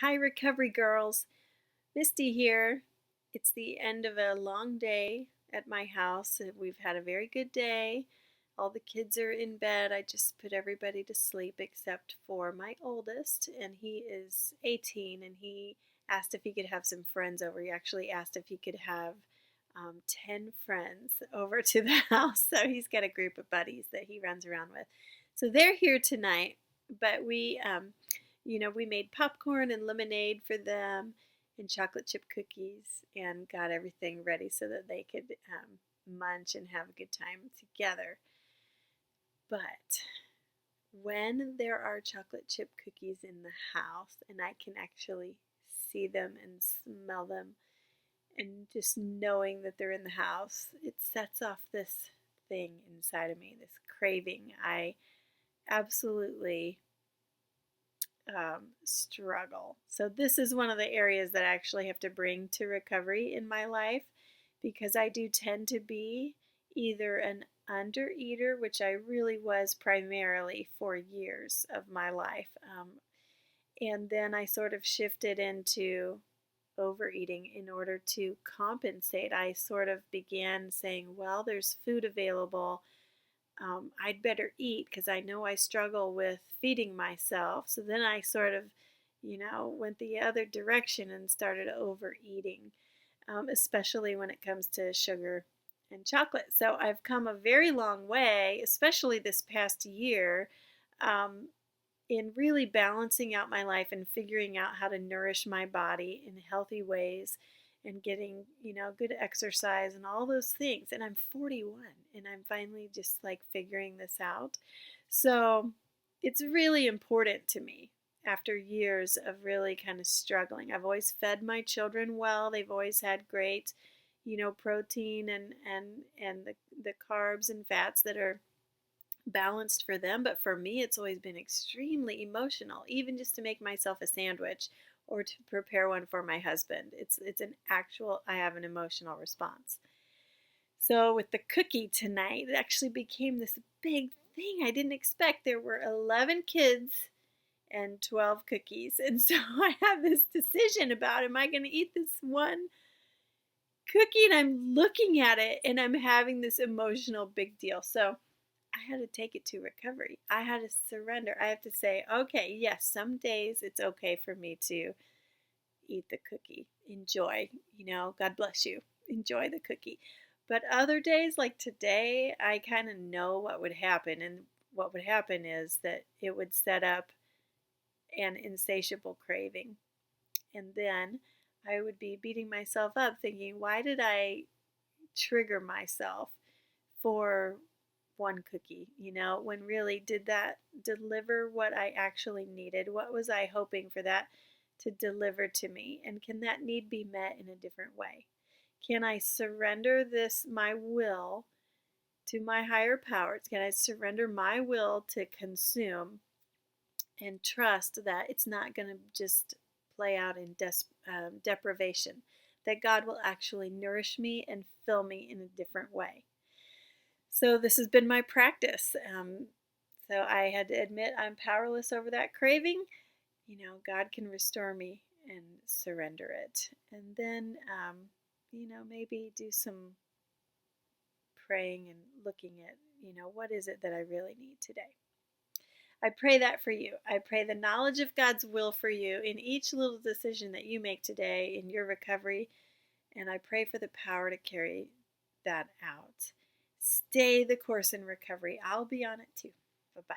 Hi, recovery girls. Misty here. It's the end of a long day at my house. We've had a very good day. All the kids are in bed. I just put everybody to sleep except for my oldest, and he is 18, and he asked if he could have some friends over. He actually asked if he could have 10 friends over to the house. So he's got a group of buddies that he runs around with. So they're here tonight, but we made popcorn and lemonade for them and chocolate chip cookies and got everything ready so that they could munch and have a good time together. But when there are chocolate chip cookies in the house and I can actually see them and smell them, and just knowing that they're in the house, it sets off this thing inside of me, this craving. I absolutely struggle. So this is one of the areas that I actually have to bring to recovery in my life, because I do tend to be either an undereater, which I really was primarily for years of my life, and then I sort of shifted into overeating in order to compensate. I sort of began saying, well, there's food available. I'd better eat because I know I struggle with feeding myself. So then I sort of, went the other direction and started overeating, especially when it comes to sugar and chocolate. So I've come a very long way, especially this past year, um, in really balancing out my life and figuring out how to nourish my body in healthy ways and getting, good exercise and all those things. And I'm 41 and I'm finally just like figuring this out. So it's really important to me after years of really kind of struggling. I've always fed my children well. They've always had great, protein and the carbs and fats that are balanced for them, but for me it's always been extremely emotional, even just to make myself a sandwich or to prepare one for my husband. It's an actual, I have an emotional response. So with the cookie tonight, it actually became this big thing I didn't expect. There were 11 kids and 12 cookies, and so I have this decision about, am I going to eat this one cookie? And I'm looking at it and I'm having this emotional big deal. So I had to take it to recovery. I had to surrender. I have to say, okay, yes, some days it's okay for me to eat the cookie. Enjoy, God bless you. Enjoy the cookie. But other days, like today, I kind of know what would happen. And what would happen is that it would set up an insatiable craving. And then I would be beating myself up thinking, why did I trigger myself for one cookie, when really did that deliver what I actually needed? What was I hoping for that to deliver to me? And can that need be met in a different way? Can I surrender my will to my higher powers? Can I surrender my will to consume and trust that it's not going to just play out in deprivation, that God will actually nourish me and fill me in a different way? So this has been my practice. So I had to admit I'm powerless over that craving. God can restore me and surrender it. And then, maybe do some praying and looking at, what is it that I really need today? I pray that for you. I pray the knowledge of God's will for you in each little decision that you make today in your recovery. And I pray for the power to carry that out. Stay the course in recovery. I'll be on it too. Bye-bye.